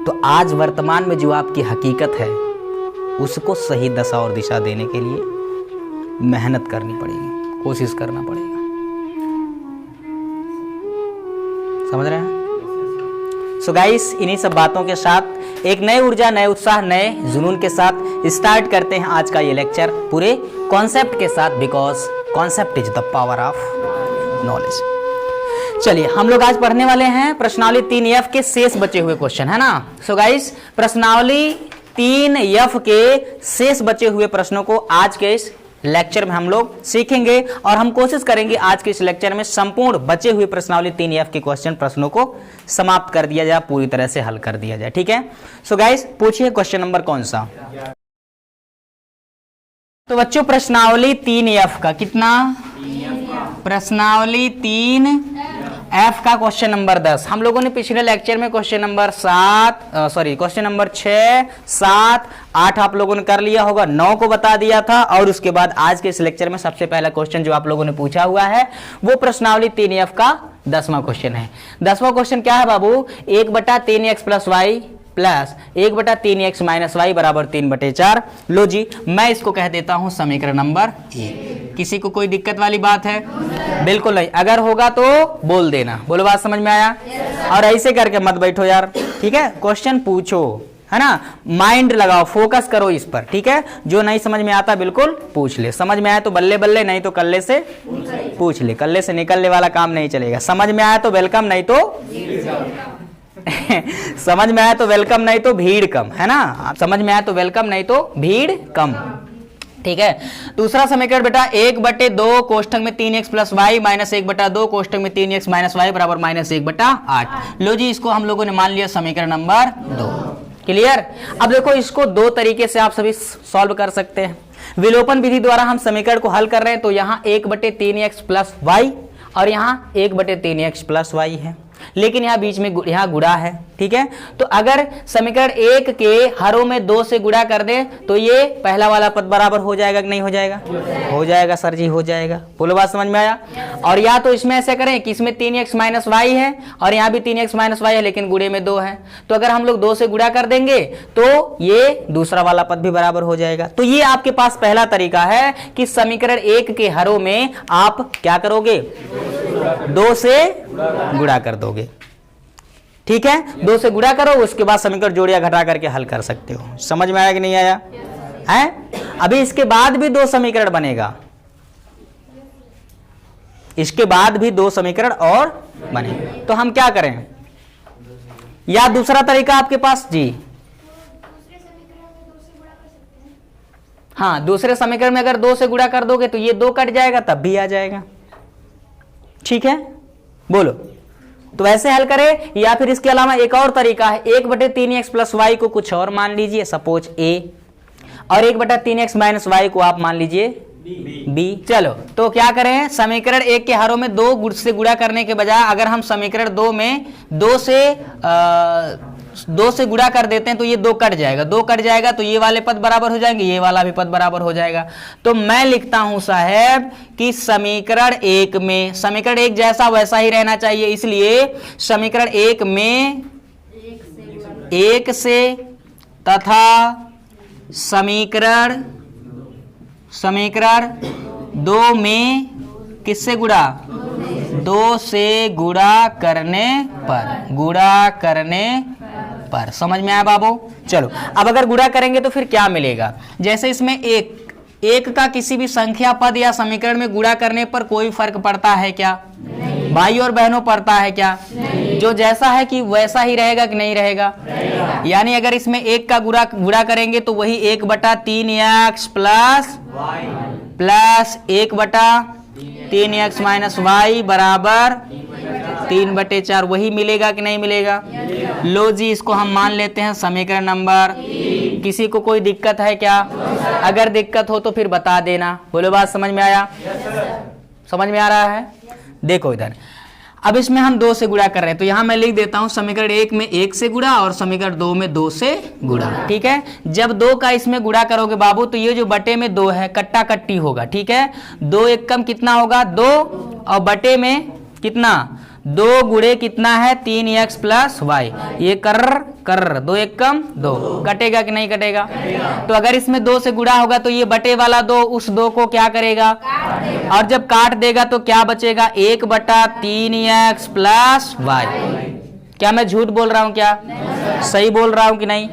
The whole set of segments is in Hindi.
तो आज वर्तमान में जो आपकी हकीकत है उसको सही दशा और दिशा देने के लिए मेहनत करनी पड़ेगी, कोशिश करना पड़ेगा। समझ रहे हैं? सो गाइस, इन्हीं सब बातों के साथ एक नए ऊर्जा, नए उत्साह, नए जुनून के साथ स्टार्ट करते हैं आज का ये लेक्चर पूरे कॉन्सेप्ट के साथ, because concept is the power of knowledge. चलिए, हम लोग आज पढ़ने वाले हैं प्रश्नावली 3F के शेष बचे हुए क्वेश्चन, है ना। सो गाइस, प्रश्नावली 3F के शेष बचे हुए प्रश्नों को आज के इस लेक्चर में हम लोग सीखेंगे और हम कोशिश करेंगे आज के इस लेक्चर में संपूर्ण बचे हुए प्रश्नावली 3F के क्वेश्चन प्रश्नों को समाप्त कर दिया जाए, पूरी तरह से हल कर दिया जाए। ठीक है। सो गाइस, पूछिए क्वेश्चन नंबर कौन सा। तो बच्चों, प्रश्नावली 3F का कितना, प्रश्नावली 3F का क्वेश्चन नंबर 10। हम लोगों ने पिछले लेक्चर में क्वेश्चन नंबर 6, 7, 8 आप लोगों ने कर लिया होगा, 9 को बता दिया था। और उसके बाद आज के इस लेक्चर में सबसे पहला क्वेश्चन जो आप लोगों ने पूछा हुआ है वो प्रश्नावली 3F का 10वां क्वेश्चन है। 10वां क्वेश्चन क्या है बाबू, 1/3x + y plus 1/3x - y बराबर 3/4। लो जी, मैं इसको कह देता हूं समीकरण नंबर 1। किसी को कोई दिक्कत वाली बात है? बिल्कुल नहीं। अगर होगा तो बोल देना। बोलो, बात समझ में आया? और ऐसे करके मत बैठो यार, ठीक है। क्वेश्चन पूछो, है ना, माइंड लगाओ, फोकस करो इस पर, ठीक है। जो नहीं समझ में आता बिल्कुल पूछ ले, समझ में आया तो बल्ले बल्ले, नहीं तो कल्ले से पूछ ले। कल्ले से निकलने वाला काम नहीं चलेगा। समझ में आया तो वेलकम, नहीं तो समझ में आया तो वेलकम, नहीं तो भीड़ कम, है ना। समझ में आया तो वेलकम, नहीं तो भीड़ कम, ठीक है। दूसरा समीकरण बेटा, 1/2 कोष्ठक में 3x + y माइनस 1/2 कोष्ठक में 3x - y बराबर -1/8। लो जी, इसको हम लोगों ने मान लिया समीकरण नंबर 2। क्लियर? अब देखो, इसको दो तरीके से आप सभी सॉल्व कर सकते हैं। विलोपन विधि द्वारा हम समीकरण को हल कर रहे हैं, तो यहाँ 1/3x + y और यहाँ 1/3x + y है, लेकिन यहाँ बीच में यहाँ गुणा है, ठीक है। तो अगर समीकरण 1 के हरों में 2 से गुणा कर दे तो ये पहला वाला पद बराबर हो जाएगा कि नहीं हो जाएगा? हो जाएगा सर जी, हो जाएगा। बोलो, बात समझ में आया? और या तो इसमें ऐसे करें कि इसमें 3x - y है और यहाँ भी 3x - y है, लेकिन गुणे में 2 है, तो अगर हम लोग 2 से गुणा कर देंगे तो ये दूसरा वाला पद भी बराबर हो जाएगा। तो ये आपके पास पहला तरीका है कि समीकरण 1 के हरों में आप क्या करोगे, 2 से गुणा कर दोगे, ठीक है। 2 से गुणा करो, उसके बाद समीकरण जोड़िया घटा करके हल कर सकते हो। समझ में आया कि नहीं आया है? अभी इसके बाद भी 2 समीकरण बनेगा, इसके बाद भी 2 समीकरण और बनेगा। तो हम क्या करें, या दूसरा तरीका आपके पास जी, हाँ, दूसरे समीकरण में अगर 2 से गुणा कर दोगे तो ये 2 कट जाएगा, तब भी आ जाएगा, ठीक है। बोलो, तो वैसे हल करें, या फिर इसके अलावा एक और तरीका है, 1/3x + y को कुछ और मान लीजिए, सपोज a, और 1/3x - y को आप मान लीजिए b। चलो, तो क्या करें, समीकरण 1 के हरों में 2 से गुणा करने के बजाय अगर हम समीकरण 2 में 2 से गुणा कर देते हैं तो ये 2 कट जाएगा, 2 कट जाएगा तो ये वाले पद बराबर हो जाएंगे, ये वाला भी पद बराबर हो जाएगा। तो मैं लिखता हूं साहब कि समीकरण 1 में, समीकरण 1 जैसा वैसा ही रहना चाहिए, इसलिए समीकरण 1 में 1 से तथा समीकरण 2 में किससे गुणा, 2 से गुणा करने पर। समझ में आया बाबू? चलो, अब अगर गुणा करेंगे तो फिर क्या मिलेगा, जैसे इसमें एक का किसी भी संख्या, पद या समीकरण में गुणा करने पर कोई फर्क पड़ता है क्या? नहीं। भाई और बहनों, पड़ता है क्या? नहीं। जो जैसा है कि वैसा ही रहेगा कि नहीं रहेगा? यानी अगर इसमें 1 का गुणा करेंगे तो वही 1/3x प्लस 1/3x - y बराबर 3/4, वही मिलेगा कि नहीं मिलेगा? लो जी, इसको हम मान लेते हैं समीकरण नंबर। किसी को कोई दिक्कत है क्या? अगर दिक्कत हो तो फिर बता देना। बोलो, बात समझ में आया? समझ में आ रहा है? देखो इधर, अब इसमें हम 2 से गुणा कर रहे हैं, तो यहां मैं लिख देता हूं समीकरण 1 में 1 से गुणा और समीकरण 2 में 2 से गुणा, ठीक है। जब 2 का इसमें गुणा करोगे बाबू तो ये जो बटे में 2 है कट्टा कट्टी होगा, ठीक है। 2 एक कम कितना होगा, 2, और बटे में कितना, 2 गुणे कितना है 3x प्लस वाई, ये कर 2 एक कम 2, कटेगा कि नहीं कटेगा? तो अगर इसमें 2 से गुणा होगा तो ये बटे वाला 2 उस 2 को क्या करेगा, और जब काट देगा तो क्या बचेगा 1/3x प्लस वाई। क्या मैं झूठ बोल रहा हूं क्या? सही बोल रहा हूं कि नहीं?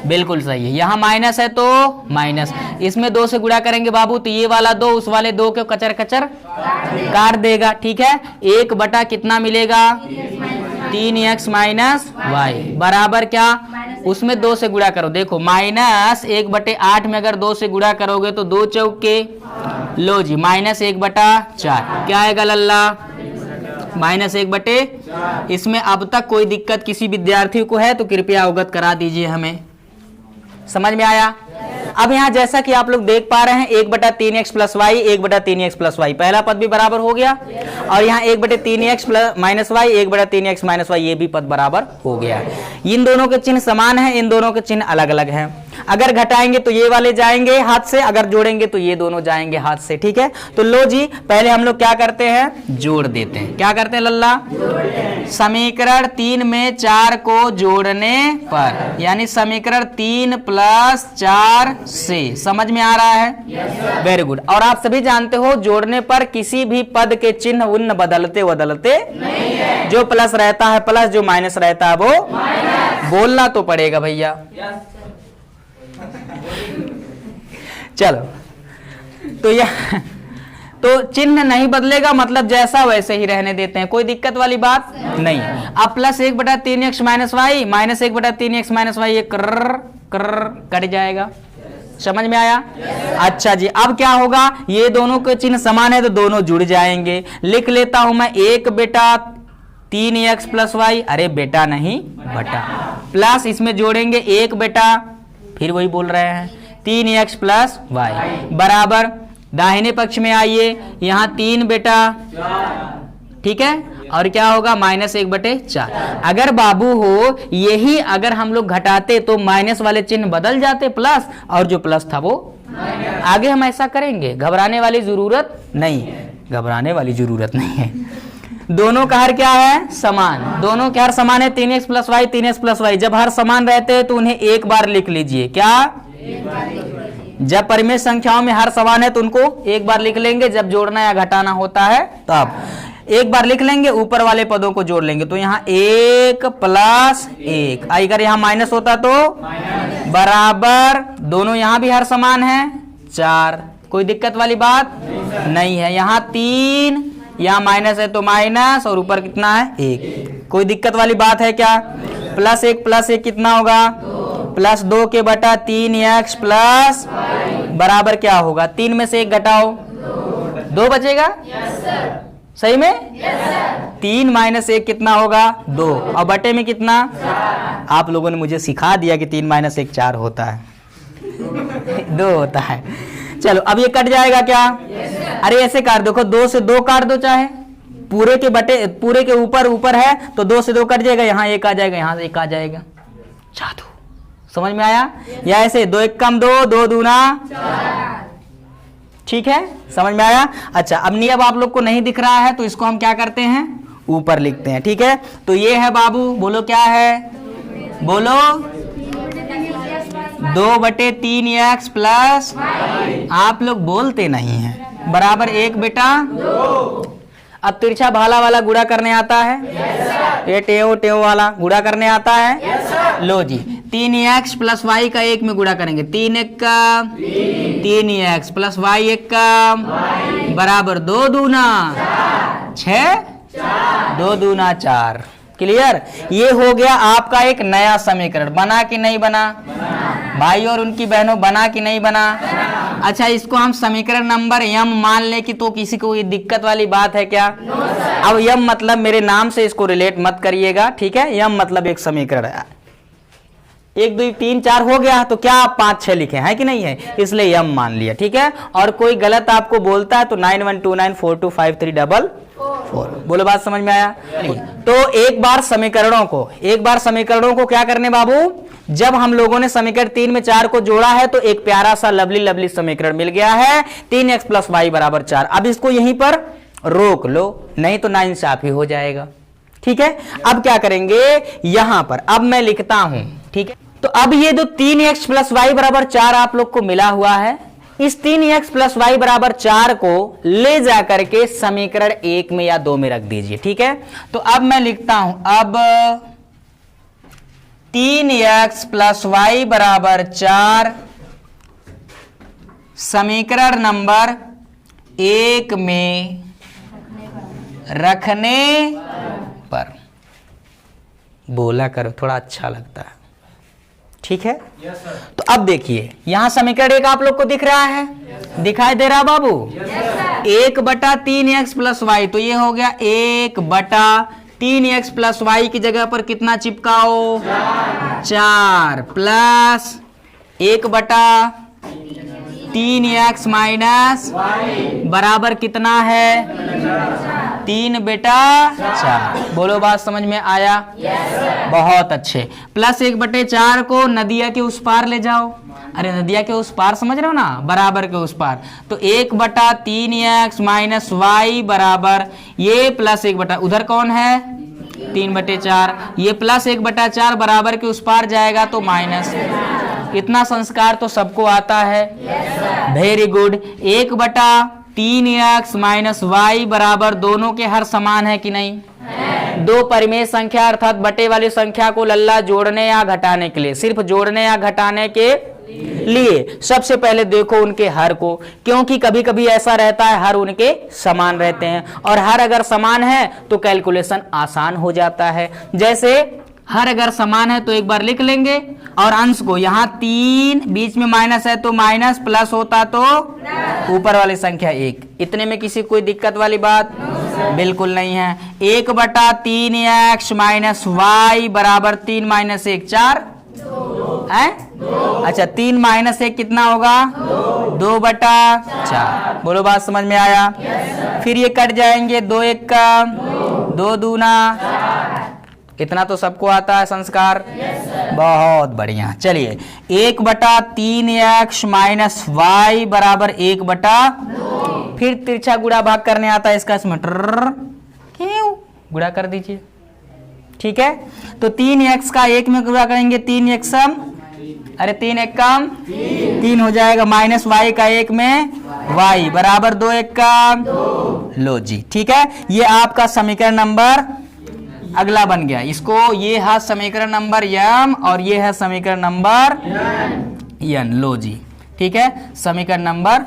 बिल्कुल सही है। यहाँ माइनस है तो माइनस, इसमें 2 से गुणा करेंगे बाबू तो ये वाला 2 उस वाले 2 को कचर कचर काट देगा, ठीक है। 1 बटा कितना मिलेगा 3x माइनस वाई बराबर क्या, उसमें 2 से गुणा करो, देखो -1/8 में अगर 2 से गुणा करोगे तो 2 चौके, लो जी -1/4 क्या आएगा लल्ला, -1/। इसमें अब तक कोई दिक्कत किसी विद्यार्थी को है तो कृपया अवगत करा दीजिए हमें। समझ में आया? अब यहाँ जैसा कि आप लोग देख पा रहे हैं 1/3x plus Y 1/3x plus Y, पहला पद भी बराबर हो गया, और यहाँ 1/3x minus Y 1/3x minus Y, ये भी पद बराबर हो गया। इन दोनों के चिन्ह समान हैं, इन दोनों के चिन्ह अलग अलग हैं। अगर घटाएंगे तो ये वाले जाएंगे हाथ से, अगर जोड़ेंगे तो ये दोनों जाएंगे हाथ से, ठीक है। तो लो जी पहले हम लोग क्या करते हैं, जोड़ देते हैं। क्या करते हैं लल्ला? समीकरण 3 में 4 को जोड़ने पर, यानी समीकरण 3 + 4 से, समझ में आ रहा है? Very good. और आप सभी जानते हो जोड़ने पर किसी भी पद के चिन्ह उन बदलते नहीं है। जो प्लस रहता है प्लस, जो माइनस रहता है वो माइनस। बोलना तो पड़ेगा भैया। चलो तो यह तो चिन्ह नहीं बदलेगा, मतलब जैसा वैसे ही रहने देते हैं, कोई दिक्कत वाली बात नहीं। अब +1/3x minus Y -1/3x minus Y, ये कर कट जाएगा। समझ में आया? अच्छा जी, अब क्या होगा, ये दोनों के चिन्ह समान है तो दोनों जुड़ जाएंगे। लिख लेता हूं मैं 1/3x प्लस वाई, अरे बेटा नहीं बटा, प्लस इसमें जोड़ेंगे 1 बेटा, फिर वही बोल रहे हैं 3x प्लस वाई बराबर, दाहिने पक्ष में आइए, यहाँ 3 बेटा, ठीक है, और क्या होगा -1/4। अगर बाबू हो यही अगर हम लोग घटाते तो माइनस वाले चिन्ह बदल जाते प्लस, और जो प्लस था वो आगे हम ऐसा करेंगे, घबराने वाली जरूरत नहीं, घबराने वाली जरूरत नहीं है। दोनों का हर क्या है, समान, दोनों के हर समान है 3x plus Y 3x plus Y. जब हर समान रहते हैं तो उन्हें एक बार लिख लीजिए। क्या? जब परिमेय संख्याओं में हर समान है तो उनको एक बार लिख लेंगे, जब जोड़ना या घटाना होता है तब एक बार लिख लेंगे, ऊपर वाले पदों को जोड़ लेंगे। तो यहाँ 1 + 1, अगर यहाँ माइनस होता तो बराबर, दोनों यहाँ भी हर समान है 4, कोई दिक्कत वाली बात नहीं है। यहाँ 3, यहाँ माइनस है तो माइनस, और ऊपर कितना है 1, कोई दिक्कत वाली बात है क्या? +1 + 1 कितना होगा, +2 के बटा 3x प्लस बराबर क्या होगा, 3 में से 1 घटाओ 2 बचेगा। सही में? 3 - 1 कितना होगा 2, और बटे में कितना, आप लोगों ने मुझे सिखा दिया कि 3 - 1 4 होता है 2 होता है। चलो अब ये कट जाएगा क्या? अरे ऐसे काट देखो, 2 से 2 काट दो, चाहे पूरे के बटे पूरे के ऊपर है तो 2 से 2 कट जाएगा, यहाँ 1 आ जाएगा, यहाँ 1 आ जाएगा। जादू समझ में आया? या ऐसे 2 1 कम 2, 2 दूना 4, ठीक है, समझ में आया? अच्छा, अब नियम आप लोग को नहीं दिख रहा है तो इसको हम क्या करते हैं, ऊपर लिखते हैं, ठीक है। तो ये है बाबू, बोलो क्या है, बोलो 2/3x प्लस, आप लोग बोलते नहीं हैं, बराबर 1 बेटा। अब तिरछा भाला वाला गुणा करने आता है? ये टेव वाला गुणा करने आता है? लो जी, 3x प्लस वाई का 1 में गुणा करेंगे, 3 1 का 3x प्लस वाई 1 का बराबर 2 दूना 6, 2 दूना 4। क्लियर? ये हो गया आपका एक नया समीकरण, बना कि नहीं बना भाई और उनकी बहनों, बना कि नहीं बना? अच्छा, इसको हम समीकरण नंबर m मान ले कि तो किसी को ये दिक्कत वाली बात है क्या? अब m मतलब मेरे नाम से इसको रिलेट मत करिएगा, ठीक है। m मतलब एक समीकरण है, 1 2 3 4 हो गया तो क्या आप 5 6 लिखे हैं कि नहीं है, इसलिए m मान लिया, ठीक है। और कोई गलत आपको बोलता है तो 9129425344, बोलो बात समझ में आया? तो एक बार समीकरणों को क्या करने बाबू, जब हम लोगों ने समीकरण 3 में 4 को जोड़ा है तो एक प्यारा सा लवली समीकरण मिल गया है, 3x प्लस वाई बराबर 4। अब इसको यहीं पर रोक लो, नहीं तो नाइंसाफी हो जाएगा। ठीक है, अब क्या करेंगे यहां पर, अब मैं लिखता हूं, ठीक है। तो अब ये जो 3x प्लस वाई बराबर 4 आप लोग को मिला हुआ है, इस 3x प्लस वाई बराबर 4 को ले जाकर के समीकरण 1 में या 2 में रख दीजिए, ठीक है। तो अब मैं लिखता हूं, अब 3x प्लस वाई बराबर 4 समीकरण नंबर 1 में रखने पर, बोला करो थोड़ा अच्छा लगता है, ठीक है। तो अब देखिए यहां समीकरण 1 आप लोग को दिख रहा है, दिखाई दे रहा बाबू, 1/3x प्लस वाई, तो ये हो गया 1/3x प्लस वाई की जगह पर कितना चिपकाओ 4 प्लस 1/3x माइनस बराबर कितना है 3/4। बोलो बात समझ में आया? बहुत अच्छे। प्लस 1/4 को नदिया के उस पार ले जाओ, अरे नदिया के उस पार समझ रहे हो ना, बराबर के उस पार, तो 1/3x माइनस वाई बराबर ये प्लस 1 उधर कौन है 3/4, ये प्लस 1/4 बराबर के उस पार जाएगा तो माइनस। इतना संस्कार तो सबको आता है, very good. 1/3x minus y बराबर दोनों के हर समान है कि नहीं, दो परिमेय संख्या अर्थात बटे वाली संख्या को लल्ला जोड़ने या घटाने के लिए, सिर्फ जोड़ने या घटाने के लिए सबसे पहले देखो उनके हर को, क्योंकि कभी कभी ऐसा रहता है हर उनके समान रहते हैं, और हर अगर समान है तो कैलकुलेशन आसान हो जाता है। जैसे हर अगर समान है तो एक बार लिख लेंगे, और अंश को यहाँ 3 बीच में माइनस है तो माइनस, प्लस होता तो ऊपर वाली संख्या 1। इतने में किसी कोई दिक्कत वाली बात बिल्कुल नहीं है। 1/3x माइनस वाई बराबर 3 माइनस 1 4 है, अच्छा 3 माइनस 1 कितना होगा 2/4। बोलो बात समझ में आया? फिर ये कट जाएंगे, 2 1 का 2 दूना, इतना तो सबको आता है संस्कार, बहुत बढ़िया। चलिए 1/3x माइनस वाई बराबर 1/, फिर तिरछा गुणा भाग करने आता है इसका, इसमें क्यों गुणा कर दीजिए, ठीक है। तो 3x का 1 में गुणा करेंगे 3x सम, अरे 3 1 कम 3 हो जाएगा, माइनस वाई का 1 में y बराबर 2 1 का, लो जी, ठीक है। ये आपका समीकरण नंबर अगला बन गया। इसको ये है समीकरण नंबर m और ये है समीकरण नंबर n, लो जी, ठीक है। समीकरण नंबर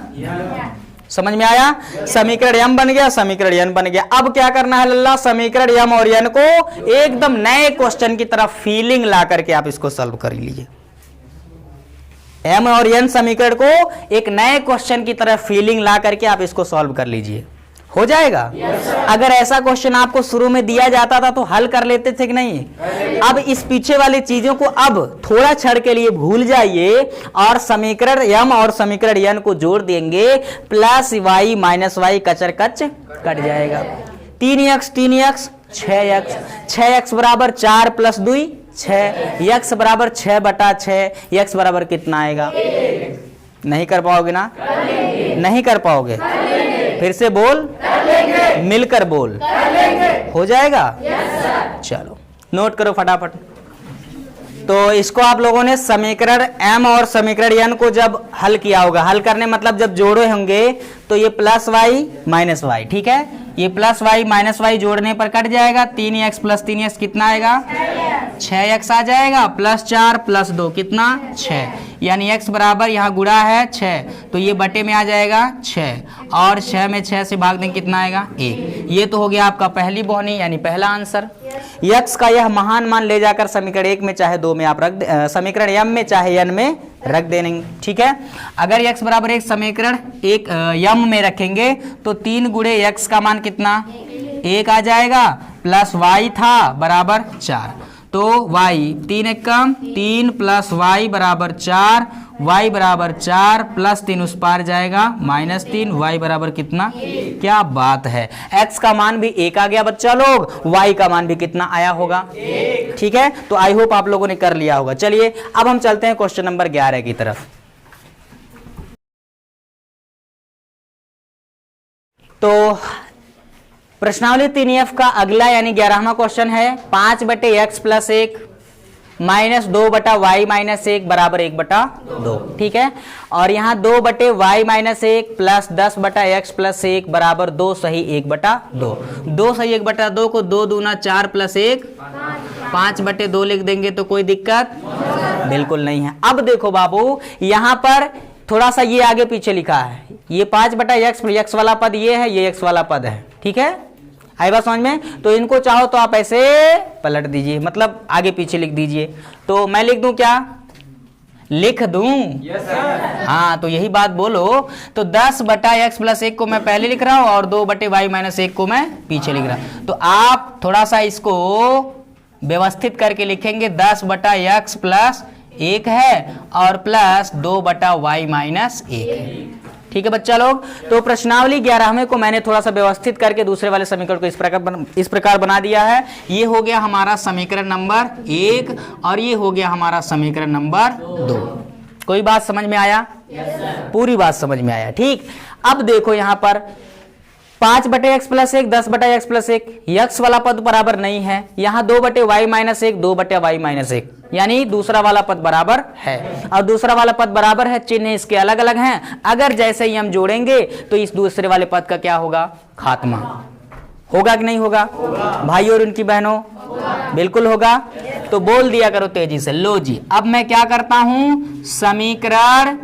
समझ में आया? समीकरण m बन गया, समीकरण n बन गया। अब क्या करना है लल्ला, समीकरण m और n को एकदम नए क्वेश्चन की तरफ फीलिंग ला करके आप इसको सॉल्व कर लीजिए। m और n समीकरण को एक नए क्वेश्चन की तरफ फीलिंग ला करके आप इसको सॉल्व कर लीजिए, हो जाएगा। अगर ऐसा क्वेश्चन आपको शुरू में दिया जाता था तो हल कर लेते थे कि नहीं? अब इस पीछे वाली चीजों को अब थोड़ा क्षण के लिए भूल जाइए और समीकरण m और समीकरण n को जोड़ देंगे, प्लस वाई माइनस वाई कचर कच कट जाएगा। 3x 6x, 6x बराबर 4 प्लस 2 6, x बराबर 6/6, x बराबर कितना आएगा? नहीं कर पाओगे ना? नहीं कर पाओगे, फिर से बोल, मिलकर बोल, हो जाएगा। चलो नोट करो फटाफट। तो इसको आप लोगों ने समीकरण m और समीकरण n को जब हल किया होगा, हल करने मतलब जब जोड़े होंगे तो ये प्लस वाई माइनस वाई, ठीक है, ये प्लस वाई माइनस वाई जोड़ने पर कट जाएगा। 3x प्लस 3x कितना आएगा 6x आ जाएगा, प्लस 4 प्लस 2 कितना 6, यानी x बराबर यहाँ गुणा है 6 तो ये बटे में आ जाएगा 6, और 6 में 6 से भाग दें कितना आएगा 1। ये तो हो गया आपका पहली बोहनी यानी पहला आंसर। x का यह महान मान ले जाकर समीकरण 1 में चाहे 2 में आप रख समीकरण m में चाहे n में रख देंगे, ठीक है। अगर x बराबर 1 समीकरण 1 m में रखेंगे तो 3 गुणे x का मान कितना 1 आ जाएगा, प्लस y था बराबर 4, तो y 3 1 कम 3 प्लस y बराबर 4, y बराबर 4 प्लस 3 उस पार जाएगा -3, y बराबर कितना, क्या बात है, x का मान भी 1 आ गया बच्चा लोग, y का मान भी कितना आया होगा, ठीक है। तो आई होप आप लोगों ने कर लिया होगा। चलिए अब हम चलते हैं क्वेश्चन नंबर 11 की तरफ। तो प्रश्नावली 3F का अगला यानी 11वां क्वेश्चन है 5/x + 1 माइनस 2/y - 1 बराबर 1/2। ठीक है, और यहाँ 2/y - 1 प्लस 10/x + 1 बराबर 2 सही 1/2। 2 सही 1/2 को 2 दूना 4 + 1 5/2 लिख देंगे तो कोई दिक्कत बिल्कुल नहीं है। अब देखो बाबू, यहाँ पर थोड़ा सा ये आगे पीछे लिखा है, ये 5/x x वाला पद ये है, ये x वाला पद है। ठीक है, आई बात समझ में? तो इनको चाहो तो आप ऐसे पलट दीजिए, मतलब आगे पीछे लिख दीजिए। तो मैं लिख दूं क्या? लिख दूं? yes, हाँ, तो यही बात बोलो। तो 10/x + 1 को मैं पहले लिख रहा हूं और 2/y - 1 को मैं पीछे लिख रहा हूं। तो आप थोड़ा सा इसको व्यवस्थित करके लिखेंगे, 10/x + 1 है और प्लस 2/y - 1 है। ठीक है बच्चा लोग, तो प्रश्नावली 11वें को मैंने थोड़ा सा व्यवस्थित करके दूसरे वाले समीकरण को इस प्रकार बना दिया है। ये हो गया हमारा समीकरण नंबर 1 और ये हो गया हमारा समीकरण नंबर 2। कोई बात समझ में आया? पूरी बात समझ में आया। ठीक, अब देखो यहाँ पर 5/x + 1 10/x + 1 x वाला पद बराबर नहीं है, यहाँ 2/y - 1 2/y - 1 यानी दूसरा वाला पद बराबर है, और दूसरा वाला पद बराबर है, चिन्ह इसके अलग अलग हैं। अगर जैसे ही हम जोड़ेंगे तो इस दूसरे वाले पद का क्या होगा? खात्मा होगा कि नहीं होगा? भाइयों और उनकी बहनों, बिल्कुल होगा। तो बोल दिया करो तेजी से। लो जी, अब मैं क्या करता हूं, समीकरण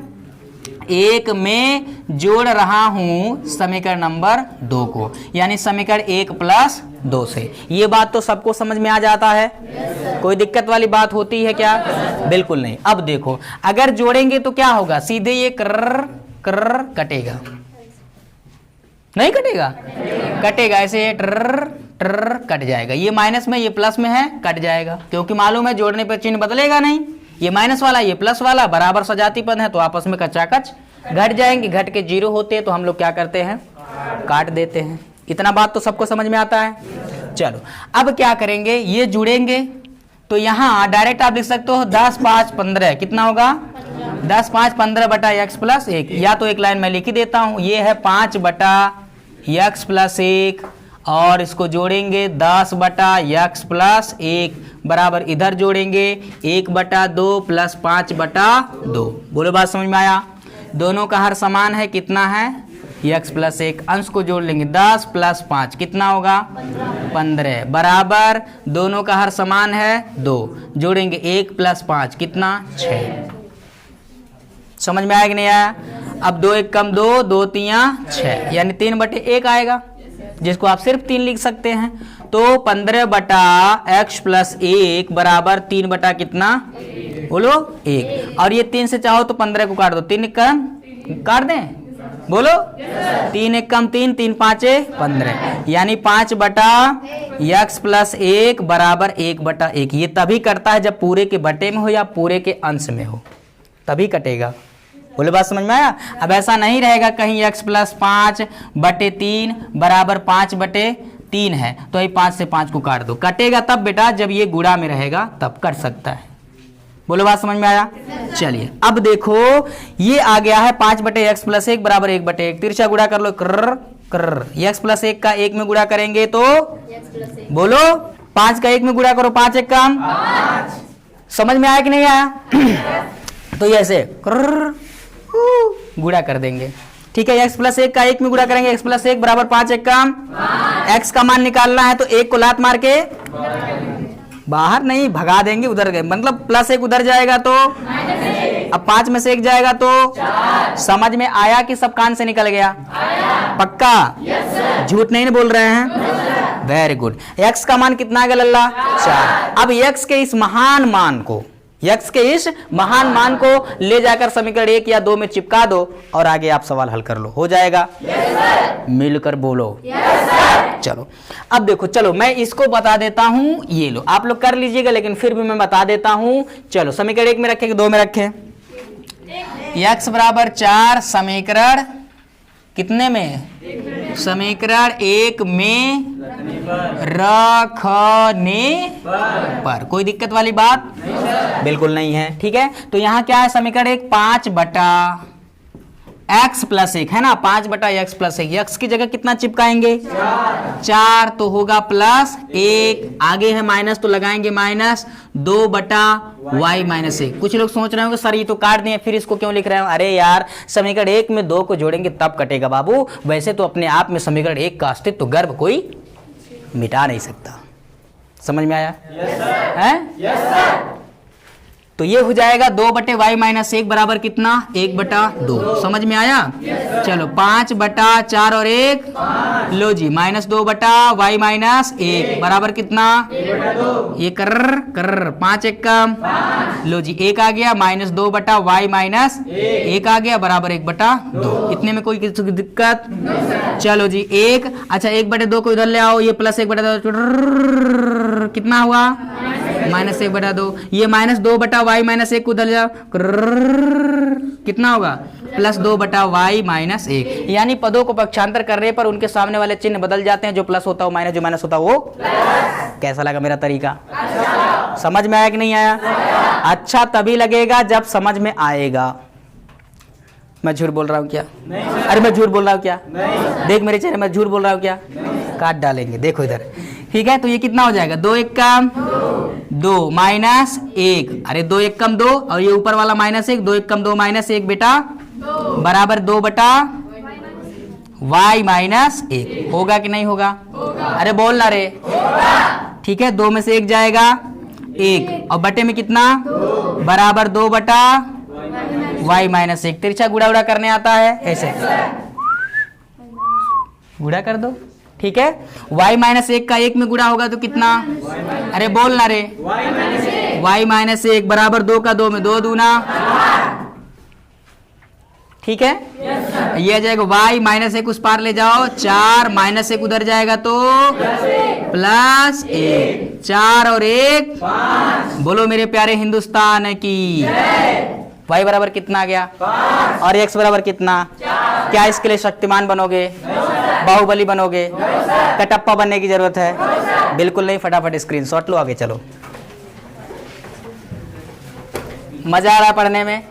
1 में जोड़ रहा हूं समीकरण नंबर 2 को, यानी समीकरण 1 + 2 से। ये बात तो सबको समझ में आ जाता है? कोई दिक्कत वाली बात होती है क्या? बिल्कुल नहीं। अब देखो, अगर जोड़ेंगे तो क्या होगा? सीधे ये कर कटेगा, नहीं कटेगा? कटेगा, ऐसे ट्र कट जाएगा। ये माइनस में, ये प्लस में है, कट जाएगा, क्योंकि मालूम है जोड़ने पर चिन्ह बदलेगा नहीं। ये माइनस वाला, ये प्लस वाला बराबर सजाती पद है, तो आपस में कचाकच घट जाएंगे। घट के 0 होते हैं तो हम लोग क्या करते हैं? काट देते हैं। इतना बात तो सबको समझ में आता है। चलो, अब क्या करेंगे, ये जुड़ेंगे तो यहाँ डायरेक्ट आप लिख सकते हो 10 5 15 कितना होगा? 10 5 15/x + 1, या तो एक लाइन में लिख ही देता हूँ, ये है 5/x + 1 और इसको जोड़ेंगे 10/x + 1 बराबर इधर जोड़ेंगे 1/2 + 5/2। बोलो बात समझ में आया? दोनों का हर समान है, कितना है? x + 1। अंश को जोड़ लेंगे, 10 + 5 कितना होगा? 15 बराबर दोनों का हर समान है 2, जोड़ेंगे 1 + 5 कितना? 6। समझ में आया कि नहीं आया? अब 2 1 कम 2 2 3 6 यानी 3/1 आएगा, जिसको आप सिर्फ 3 लिख सकते हैं। तो 15/x + 1 बराबर 3 कितना? बोलो 1। और ये 3 से चाहो तो 15 को काट दो, 3 काट दें, बोलो 3 1 कम 3 3 5 15 यानी 5/x + 1 बराबर 1/1। ये तभी कटता है जब पूरे के बटे में हो या पूरे के अंश में हो, तभी कटेगा। बोले बात समझ में आया? अब ऐसा नहीं रहेगा कहीं x + 5/3 बराबर 5/3 है, तो ये 5 से 5 को काट दो। कटेगा तब बेटा जब ये गुणा में रहेगा, तब कट सकता है। बोलो बात समझ में आया? चलिए, अब देखो ये आ गया है 5/x + 1 बराबर 1/1। तिरछा गुणा कर लो, कर x + 1 का 1 में गुणा करेंगे तो बोलो 5 का 1 में गुणा करो, 5 1 कम 5। समझ में आया कि नहीं आया? तो ये ऐसे गुणा कर देंगे। ठीक है, x + 1 का 1 में गुणा करेंगे, x + 1 बराबर 5 1 कम 5। x का मान निकालना है तो 1 को लात मार के बाहर नहीं भगा देंगे, उधर गए, मतलब +1 उधर जाएगा तो अब 5 में से 1 जाएगा तो 4। समझ में आया कि सब कान से निकल गया? पक्का? झूठ नहीं बोल रहे हैं? Very good. x का मान कितना आ गया लल्ला? 4। अब x के इस महान मान को ले जाकर समीकरण 1 या 2 में चिपका दो और आगे आप सवाल हल कर लो, हो जाएगा? मिलकर बोलो। चलो, अब देखो, चलो मैं इसको बता देता हूं, ये लो आप लोग कर लीजिएगा, लेकिन फिर भी मैं बता देता हूं। चलो, समीकरण 1 में रखें कि 2 में रखें? x बराबर 4 समीकरण कितने में? समीकरण 1 में रखने पर। कोई दिक्कत वाली बात बिल्कुल नहीं है। ठीक है, तो यहाँ क्या है? समीकरण 1 5/, x प्लस 1 है ना, 5/x प्लस 1, x की जगह कितना चिपकाएंगे 4, तो होगा प्लस 1, आगे है माइनस तो लगाएंगे माइनस 2/y माइनस 1। कुछ लोग सोच रहे होंगे सर ये तो काट दिए फिर इसको क्यों लिख रहे हो। अरे यार समीकरण 1 में 2 को जोड़ेंगे तब कटेगा बाबू, वैसे तो अपने आप में समीकरण 1 का अस्तित्व तो गर्भ कोई मिटा नहीं सकता। समझ में आया? yes, sir. तो ये हो जाएगा 2/y माइनस 1 बराबर कितना 1/2। समझ में आया? yes, चलो 5/4 और 1 लो जी माइनस 2/y माइनस 1 बराबर कितना 1/2। ये कर 5 1 कम लो जी 1 आ गया, माइनस 2/y माइनस 1 आ गया बराबर 1/2। इतने में कोई दिक्कत? चलो जी 1, अच्छा 1/2 को इधर ले आओ, ये प्लस 1/2 कितना हुआ माइनस 1/2। ये माइनस 2/y माइनस 1 को उधर जाओ कितना होगा प्लस 2/y माइनस 1। यानी पदों को पक्षांतर करने पर उनके सामने वाले चिन्ह बदल जाते हैं, जो प्लस होता है माइनस, जो माइनस होता है वो प्लस। कैसा लगा मेरा तरीका? अच्छा। समझ में आया कि नहीं आया? अच्छा तभी लगेगा जब समझ में आएगा। मैं झूठ बोल रहा हूँ क्या? नहीं। अरे मैं झूठ बोल रहा हूँ क्या? नहीं। देख मेरे चेहरे में झूठ बोल रहा हूँ क्या? नहीं। काट डालेंगे देखो इधर, ठीक है। तो ये कितना हो जाएगा 2 1 कम 2 माइनस 1, अरे 2 1 कम 2 और ये ऊपर वाला माइनस 1, 2 1 कम 2 माइनस 1 बेटा बराबर 2/y माइनस 1। होगा कि नहीं होगा? अरे बोल ना रे, ठीक है। 2 में से 1 जाएगा 1 और बटे में कितना बराबर 2/y माइनस 1। तिरछा गुड़ा उड़ा करने आता है ऐसे गुड़ा कर दो, ठीक है। y माइनस 1 का 1 में गुणा होगा तो कितना, अरे बोल ना रे, y माइनस 1 बराबर 2 का 2 में 2 दूना, ठीक है। ये आ जाएगा y माइनस 1 उस पार ले जाओ, 4 माइनस 1 उधर जाएगा तो प्लस 1, 4 और 1 5। बोलो मेरे प्यारे हिंदुस्तान की y बराबर कितना आ गया और x बराबर कितना? क्या इसके लिए शक्तिमान बनोगे, बाहुबली बनोगे, कटप्पा बनने की जरूरत है? बिल्कुल नहीं। फटाफट स्क्रीनशॉट लो, आगे चलो। मजा आ रहा पढ़ने में?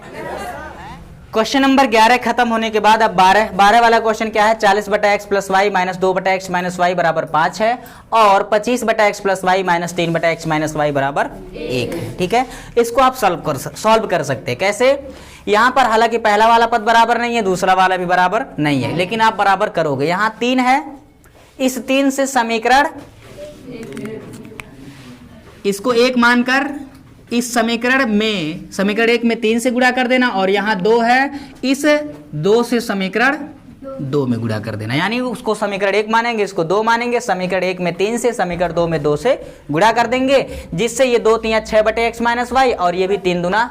क्वेश्चन नंबर 11 खत्म होने के बाद अब 12 वाला क्वेश्चन क्या है? 40/x plus y minus 2/x minus y बराबर 5 है और 25/x plus y minus 3/x minus y बराबर 1 है, ठीक है। इसको आप सॉल्व कर सकते हैं। कैसे? यहाँ पर हालांकि पहला वाला पद बराबर नहीं है, दूसरा वाला भी बराबर नहीं है, लेकिन आप बराबर करोगे। यहाँ 3 है, इस 3 से समीकरण इसको 1 मानकर इस समीकरण में समीकरण 1 में 3 से गुणा कर देना और यहाँ 2 है, इस 2 से समीकरण 2 में गुणा कर देना। यानी उसको समीकरण 1 मानेंगे, इसको 2 मानेंगे। समीकरण 1 में 3 से, समीकरण 2 में 2 से गुणा कर देंगे, जिससे ये 2 3 6/x माइनस वाई और ये भी 3 दूना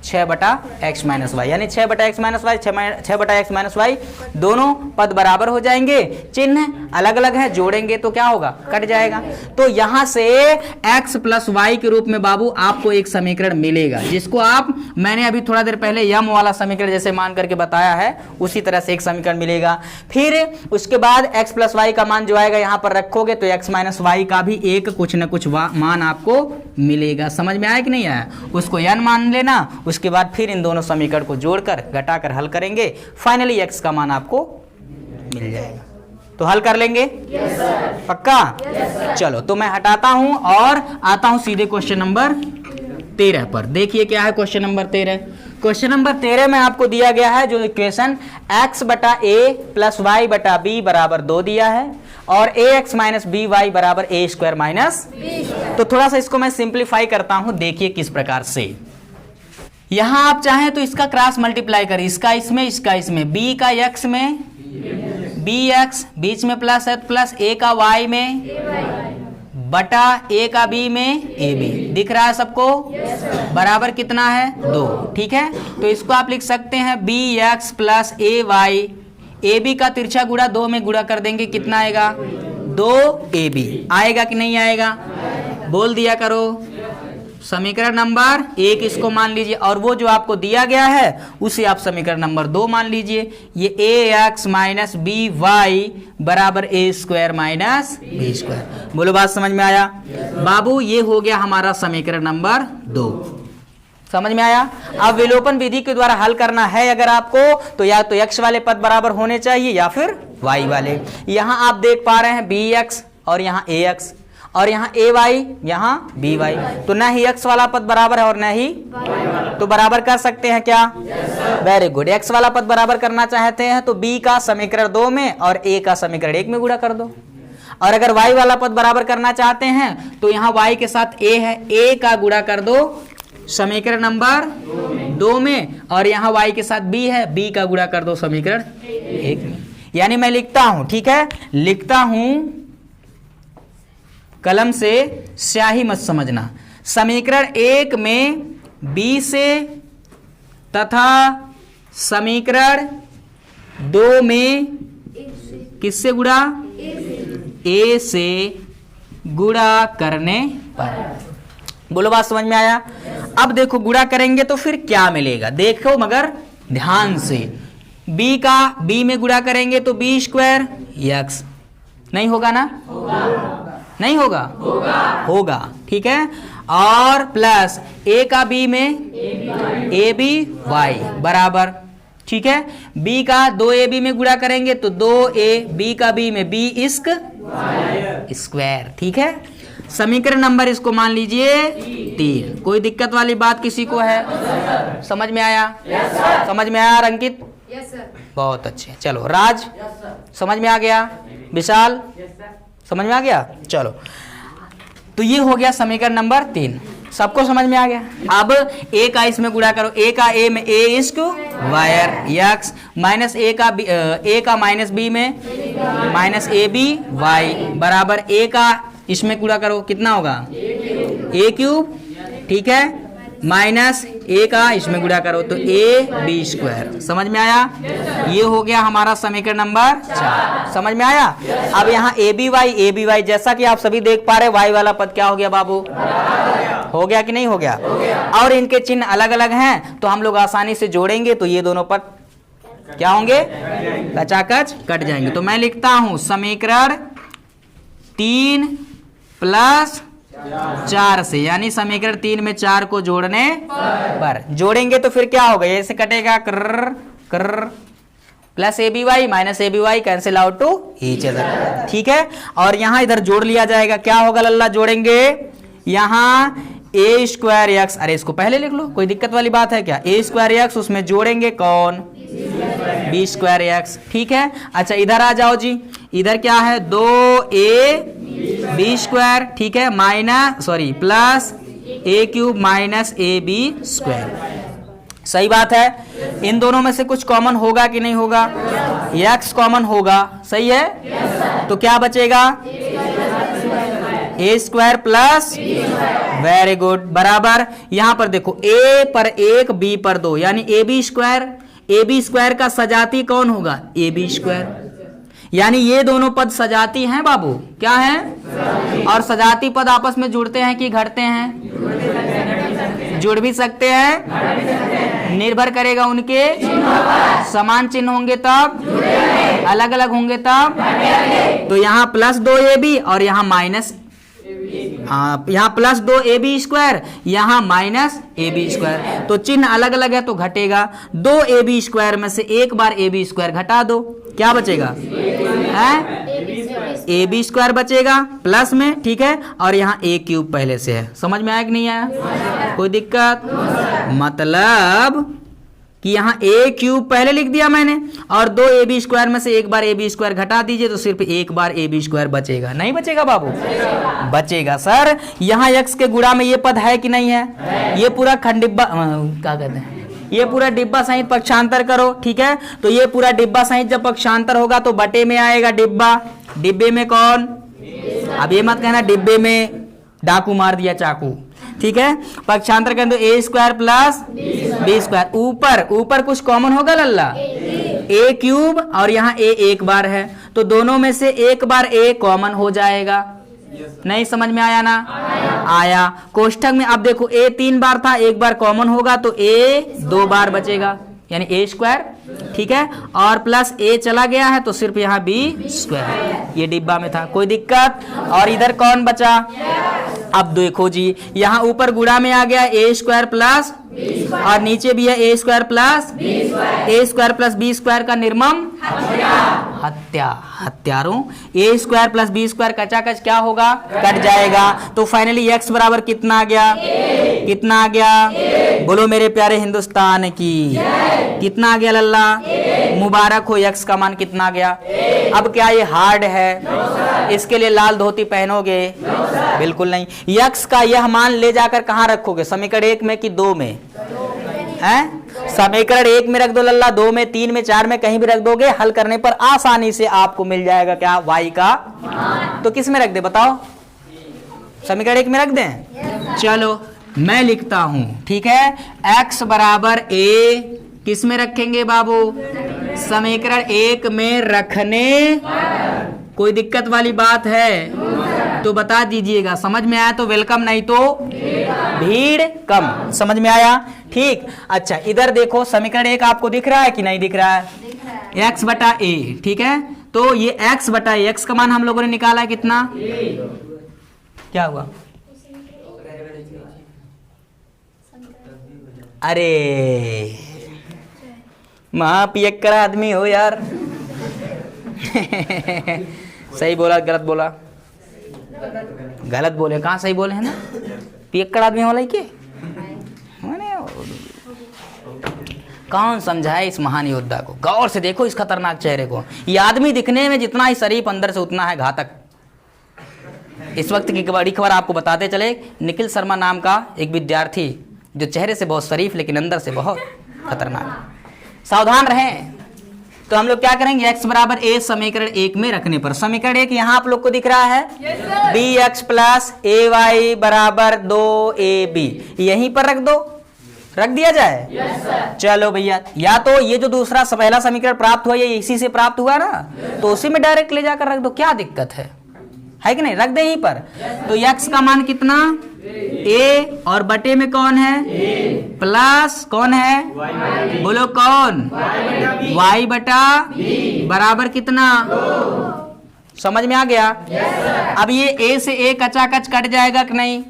6/x माइनस वाई, यानी 6/x minus Y 6/x minus Y दोनों पद बराबर हो जाएंगे। चिन्ह अलग अलग है, जोड़ेंगे तो क्या होगा, कट जाएगा। तो यहां से x प्लस वाई के रूप में बाबू आपको एक समीकरण मिलेगा, जिसको आप मैंने अभी थोड़ा देर पहले यम वाला समीकरण जैसे मान करके बताया है उसी तरह से एक समीकरण मिलेगा। फिर उसके बाद x प्लस वाई का मान जो आएगा यहां पर रखोगे तो x माइनस वाई का भी एक कुछ न कुछ मान आपको मिलेगा। समझ में आया कि नहीं आया? उसको n मान लेना, उसके बाद फिर इन दोनों समीकरण को जोड़कर घटाकर हल करेंगे, फाइनली x का मान आपको मिल जाएगा। तो हल कर लेंगे? yes, sir. पक्का? yes, sir. चलो तो मैं हटाता हूं और आता हूं सीधे क्वेश्चन नंबर 13 पर। देखिए क्या है क्वेश्चन नंबर 13। क्वेश्चन नंबर 13 में आपको दिया गया है जो इक्वेशन x बटा a प्लस वाई बटा b बराबर 2 दिया है और ax माइनस बी वाई बराबर a स्क्वायर माइनस b। तो थोड़ा सा इसको मैं सिंप्लीफाई करता हूं, देखिए किस प्रकार से। यहां आप चाहें तो इसका क्रॉस मल्टीप्लाई करें, इसका इसमें इसका इसमें, b का x में bx, बीच में प्लस है प्लस a का y में बटा a का b में ab। दिख रहा है सबको? बराबर कितना है 2, ठीक है। तो इसको आप लिख सकते हैं bx प्लस ay, ab का तिरछा गुणा 2 में गुणा कर देंगे, कितना आएगा 2ab। आएगा कि नहीं आएगा? बोल दिया करो। समीकरण नंबर 1 इसको मान लीजिए और वो जो आपको दिया गया है उसे आप समीकरण नंबर 2 मान लीजिए। ये ax माइनस बी वाई बराबर a square minus b square. बोलो बात समझ में आया? बाबू ये हो गया हमारा समीकरण नंबर 2। समझ में आया। अब विलोपन विधि के द्वारा हल करना है अगर आपको, तो या तो x वाले पद बराबर होने चाहिए या फिर y वाले। यहाँ आप देख पा रहे हैं bx और यहाँ ax और यहाँ ay, यहाँ by, तो न ही x वाला पद बराबर है और न ही तो बराबर कर सकते हैं क्या? Very good. x वाला पद बराबर करना चाहते हैं तो b का समीकरण 2 में और a का समीकरण 1 में गुणा कर दो। और अगर y वाला पद बराबर करना चाहते हैं तो यहाँ y के साथ a है, a का गुणा कर दो समीकरण नंबर 2 में और यहाँ y के साथ b है, b का गुणा कर दो समीकरण 1 में। यानी मैं लिखता हूं, ठीक है, लिखता हूं, कलम से स्याही मत समझना। समीकरण 1 में b से तथा समीकरण 2 में किससे गुणा? a से गुणा करने पर। बोलो बात समझ में आया। अब देखो गुणा करेंगे तो फिर क्या मिलेगा, देखो मगर ध्यान से। b का b में गुणा करेंगे तो b स्क्वायर x, नहीं होगा ना? नहीं होगा? होगा, ठीक है। और प्लस a का b में ab y बराबर, ठीक है। b का 2ab में गुणा करेंगे तो 2a, b का b में b इस्क स्क्वायर, ठीक है। समीकरण नंबर इसको मान लीजिए 3। कोई दिक्कत वाली बात किसी को है? समझ में आया? समझ में आया अंकित? बहुत अच्छे। चलो राज, समझ में आ गया? विशाल, समझ में आ गया? चलो, तो ये हो गया समीकरण नंबर 3। सबको समझ में आ गया। अब a का इसमें गुणा करो, a का a में a square x minus a का माइनस b में माइनस ab y बराबर a का इसमें गुणा करो, कितना होगा? a क्यूब, ठीक है, माइनस a का इसमें गुणा करो तो a b स्क्वायर। समझ में आया? ये हो गया हमारा समीकरण नंबर 4। समझ में आया? अब यहाँ a b y जैसा कि आप सभी देख पा रहे, y वाला पद क्या हो गया बाबू? हो गया कि नहीं हो गया? और इनके चिन्ह अलग अलग हैं तो हम लोग आसानी से जोड़ेंगे तो ये दोनों पद क्या होंगे? कचाकच कट जाएंगे। तो मैं लिखता हूं समीकरण 3 प्लस 4 से, यानी समीकरण 3 में 4 को जोड़ने पर जोड़ेंगे तो फिर क्या होगा? ऐसे कटेगा कर कर plus a b y minus a b y cancel out to each other, ठीक है। और यहाँ इधर जोड़ लिया जाएगा, क्या होगा लल्ला? जोड़ेंगे यहाँ ए स्क्वायर एक्स, अरे इसको पहले लिख लो, कोई दिक्कत वाली बात है क्या? ए स्क्वायर एक्स, उसमें जोड़ेंगे कौन? बी स्क्वायर एक्स, ठीक है। अच्छा इधर आ जाओ जी, इधर क्या है? 2a बी स्क्वायर, ठीक है, minus sorry plus a cube minus a b square. सही बात है। इन दोनों में से कुछ कॉमन होगा कि नहीं होगा? एक्स कॉमन होगा, सही है। तो क्या बचेगा? ए स्क्वायर प्लस, वेरी गुड, बराबर यहाँ पर देखो a पर 1 b पर 2, यानी ए बी स्क्वायर का सजाती कौन होगा? A b square. यानी ये दोनों पद सजाती हैं बाबू, क्या है? और सजाती पद आपस में जुड़ते हैं कि घटते हैं? जुड़ भी सकते हैं, निर्भर करेगा उनके समान चिन्ह होंगे तब, अलग अलग होंगे तब। तो यहाँ प्लस 2ab और यहाँ माइनस, यहाँ प्लस 2ab स्क्वायर, यहाँ माइनस ab स्क्वायर, तो चिन्ह अलग अलग है तो घटेगा। 2ab स्क्वायर में से एक बार ab स्क्वायर घटा दो, क्या बचेगा? ab स्क्वायर बचेगा प्लस में, ठीक है। और यहाँ a क्यूब पहले से है। समझ में आया कि नहीं आया? कोई दिक्कत? मतलब कि यहाँ a क्यूब पहले लिख दिया मैंने और 2ab स्क्वायर में से एक बार ab स्क्वायर घटा दीजिए तो सिर्फ एक बार ab स्क्वायर बचेगा। नहीं बचेगा बाबू? बचेगा सर। यहाँ x के गुणा में ये पद है कि नहीं है? ये पूरा खंडिब्बा क्या कहते हैं, ये पूरा डिब्बा सहित पक्षांतर करो, ठीक है। तो ये पूरा डिब्बा सहित जब पक्षांतर होगा तो बटे में आएगा डिब्बा, डिब्बे में कौन? अब ये मत कहना डिब्बे में डाकू मार दिया चाकू, ठीक है। पक्षांतर करें तो ए स्क्वायर प्लस बी स्क्वायर, ऊपर कुछ कॉमन होगा लल्ला? ए क्यूब और यहाँ ए एक बार है तो दोनों में से एक बार ए कॉमन हो जाएगा। नहीं समझ में आया ना? आया। कोष्ठक में अब देखो ए 3 बार था, एक बार कॉमन होगा तो ए 2 बार बचेगा, यानी ए स्क्वायर, ठीक है। और प्लस ए चला गया है तो सिर्फ यहाँ बी स्क्वायर, ये डिब्बा में था। कोई दिक्कत? और इधर कौन बचा? अब देखो जी, यहाँ ऊपर गुणा में आ गया ए स्क्वायर प्लस और नीचे भी है ए स्क्वायर प्लस ए स्क्वायर प्लस बी स्क्वायर का निर्मम हत्यारों। ए स्क्वायर प्लस बी स्क्वायर कचाकच क्या होगा, कट जाएगा। तो फाइनली एक्स बराबर कितना आ गया, कितना आ गया, बोलो मेरे प्यारे हिंदुस्तान की, कितना आ गया लल्ला, मुबारक हो, एक्स का मान कितना आ गया। अब क्या ये हार्ड है, इसके लिए लाल धोती पहनोगे, बिल्कुल नहीं। एक्स का यह मान ले जाकर कहाँ रखोगे, समीकरण 1 में कि 2 में हैं? समीकरण 1 में रख दो लल्ला, 2 में, 3 में, 4 में, कहीं भी रख दोगे, हल करने पर आसानी से आपको मिल जाएगा क्या, वाई का। तो किस में रख दे बताओ, समीकरण 1 में रख दें। चलो मैं लिखता हूं, ठीक है, x बराबर a किस में रखेंगे बाबू, समीकरण 1 में रखने, कोई दिक्कत वाली बात है तो बता दीजिएगा, समझ में आया तो वेलकम, नहीं तो भीड़ कम। समझ में आया, ठीक। अच्छा इधर देखो, समीकरण 1 आपको दिख रहा है कि नहीं दिख रहा है, x बटा a, ठीक है। तो ये x बटा a, x का मान हम लोगों ने निकाला है कितना, क्या हुआ, अरे महापियक्कर आदमी हो यार सही बोला गलत बोला, गलत बोले, कहाँ सही बोले हैं ना, पियक्कर आदमी वाला ही के मैंने कौन समझाए इस महान योद्धा को। गौर से देखो इस खतरनाक चेहरे को, ये आदमी दिखने में जितना ही शरीफ अंदर से उतना है घातक। इस वक्त की बड़ी खबर आपको बताते चले, निखिल शर्मा नाम का एक विद्यार्थी जो चेहरे से बहुत शरीफ लेकिन अंदर से बहुत खतरनाक, सावधान रहें। तो हम लोग क्या करेंगे, x बराबर a समीकरण 1 में रखने पर, समीकरण 1 यहाँ आप लोग को दिख रहा है, bx प्लस ay बराबर 2ab, यहीं पर रख दो, रख दिया जाए। चलो भैया, या तो ये जो दूसरा पहला समीकरण प्राप्त हुआ ये इसी से प्राप्त हुआ ना, तो उसी में डायरेक्ट ले जाकर रख दो, क्या दिक्कत है कि नहीं, रख दे यहीं पर। तो x का मान कितना, a और बटे में कौन है, प्लस कौन है, बोलो कौन, y बटा बराबर कितना, समझ में आ गया। अब ये a से a कचाकच कट जाएगा कि नहीं,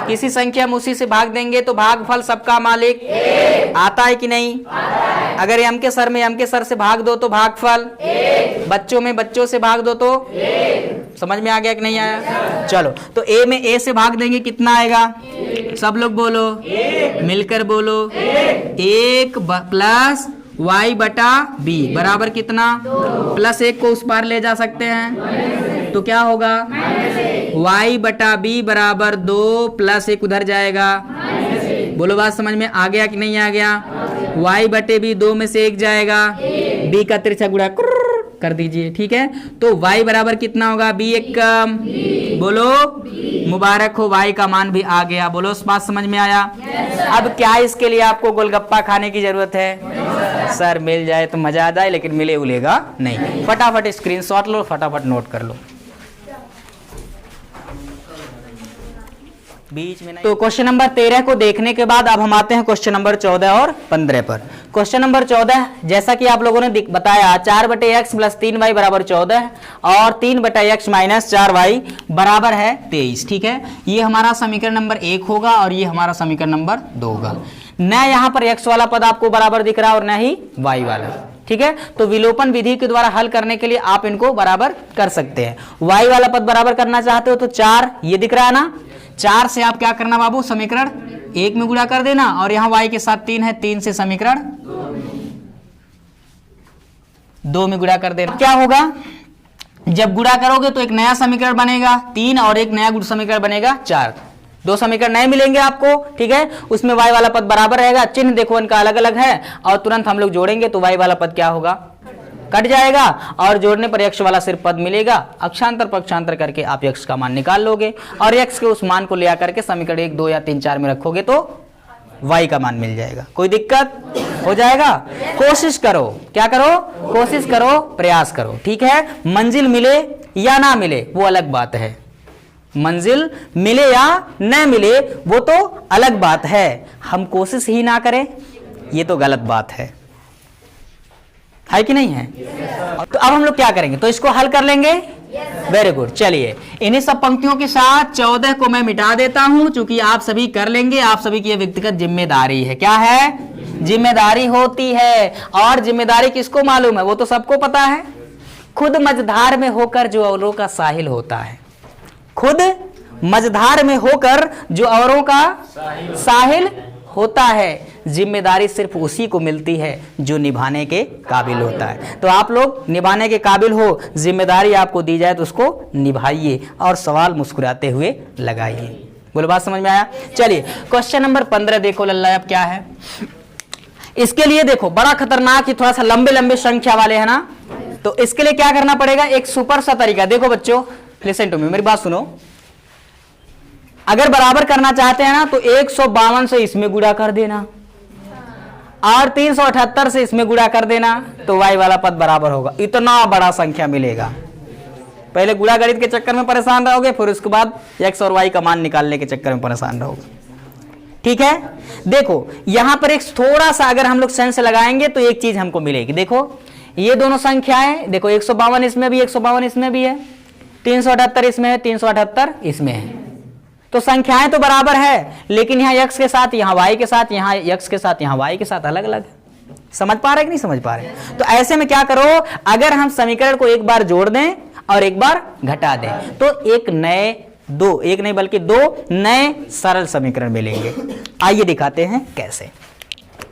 किसी संख्या में उसी से भाग देंगे तो भागफल सबका मालिक आता है कि नहीं। अगर m के सर में m के सर से भाग दो तो भागफल, बच्चों में बच्चों से भाग दो तो, समझ में आ गया कि नहीं आया। चलो तो a में a से भाग देंगे कितना आएगा, सब लोग बोलो, मिलकर बोलो, 1 प्लस y बटा b बराबर कितना, प्लस 1 को उस पार ले जा सकते हैं तो क्या होगा, y बटा b बराबर 2 प्लस 1 उधर जाएगा, बोलो बात समझ में आ गया कि नहीं आ गया। y बटे b 2 में से 1 जाएगा, b का तिरछा गुणा कर दीजिए, ठीक है। तो y बराबर कितना होगा, b एक कम, बोलो मुबारक हो, y का मान भी आ गया, बोलो उस बात समझ में आया। अब क्या इसके लिए आपको गोलगप्पा खाने की जरूरत है, सर मिल जाए तो मजा आ जाए, लेकिन मिले उलेगा नहीं। फटाफट स्क्रीनशॉट लो, फटाफट नोट कर लो, बीच में नहीं। तो क्वेश्चन नंबर 13 को देखने के बाद अब हम आते हैं क्वेश्चन नंबर 14 और 15 पर। क्वेश्चन नंबर 14, जैसा कि आप लोगों ने बताया 4 बटे एक्स प्लस 3y बराबर 14 और 3 बटा एक्स माइनस 4y बराबर है 23, ठीक है। ये हमारा समीकरण नंबर 1 होगा और ये हमारा समीकरण नंबर 2 होगा। न यहाँ पर x वाला पद आपको बराबर दिख रहा है और न ही y वाला, ठीक है। तो विलोपन विधि के द्वारा हल करने के लिए आप इनको बराबर कर सकते हैं। y वाला पद बराबर करना चाहते हो तो 4 ये दिख रहा है ना, 4 से आप क्या करना बाबू, समीकरण 1 में गुणा कर देना, और यहाँ y के साथ 3 है, 3 से समीकरण 2 में गुणा कर देना। क्या होगा, जब गुणा करोगे तो एक नया समीकरण बनेगा 3 और एक नया समीकरण बनेगा 4, 2 समीकरण नए मिलेंगे आपको, ठीक है। उसमें y वाला पद बराबर रहेगा, चिन्ह देखो इनका अलग अलग है, और तुरंत हम लोग जोड़ेंगे तो y वाला पद क्या होगा, कट जाएगा, और जोड़ने पर x वाला सिर्फ पद मिलेगा। अक्षांतर पक्षांतर करके आप x का मान निकाल लोगे और x के उस मान को ले आकर के समीकरण 1, 2 या 3, 4 में रखोगे तो y का मान मिल जाएगा। कोई दिक्कत हो जाएगा। कोशिश करो, क्या करो, कोशिश करो, प्रयास करो, ठीक है। मंजिल मिले या ना मिले वो अलग बात है, मंजिल मिले या न मिले वो तो अलग बात है, हम कोशिश ही ना करें ये तो गलत बात है कि नहीं है। तो अब हम लोग क्या करेंगे, तो इसको हल कर लेंगे, वेरी गुड। चलिए इन्हीं सब पंक्तियों के साथ 14 को मैं मिटा देता हूं, क्योंकि आप सभी कर लेंगे, आप सभी की ये व्यक्तिगत जिम्मेदारी है। क्या है? जिम्मेदारी होती है। और जिम्मेदारी किसको मालूम है? वो तो सबको पता है। खुद मझधार में होकर जो औरों का साहिल होता है, खुद मझधार में होकर जो औरों का साहिल होता है, जिम्मेदारी सिर्फ उसी को मिलती है जो निभाने के काबिल होता है। तो आप लोग निभाने के काबिल हो, जिम्मेदारी आपको दी जाए तो उसको निभाइए और सवाल मुस्कुराते हुए लगाइए। बोलो, बात समझ में आया? चलिए क्वेश्चन नंबर 15 देखो लल्ला, अब क्या है इसके लिए। देखो बड़ा खतरनाक ही, थोड़ा सा लंबे लंबे संख्या वाले है ना, तो इसके लिए क्या करना पड़ेगा? एक सुपर सा तरीका। देखो बच्चों, लिसन टू मी, मेरी बात सुनो। अगर बराबर करना चाहते हैं ना तो 152 से इसमें गुणा कर देना और 378 से इसमें गुणा कर देना, तो y वाला पद बराबर होगा। इतना बड़ा संख्या मिलेगा। पहले गुणा गणित के चक्कर में परेशान रहोगे, फिर उसके बाद x और y का मान निकालने के चक्कर में परेशान रहोगे। ठीक है? देखो यहां पर एक थोड़ा सा अगर हम लोग सेंस लगाएंगे तो एक चीज हमको मिलेगी। देखो ये दोनों संख्याएं, देखो 152 इसमें भी, 152 इसमें भी है, 378 इसमें है, 378 इसमें है। तो संख्याएं तो बराबर है, लेकिन यहाँ x के साथ, यहाँ y के साथ, यहाँ x के साथ, यहाँ y के साथ अलग अलग है। समझ पा रहे कि नहीं समझ पा रहे? तो ऐसे में क्या करो, अगर हम समीकरण को एक बार जोड़ दें और एक बार घटा दें तो एक नहीं बल्कि दो नए सरल समीकरण मिलेंगे। आइए दिखाते हैं कैसे।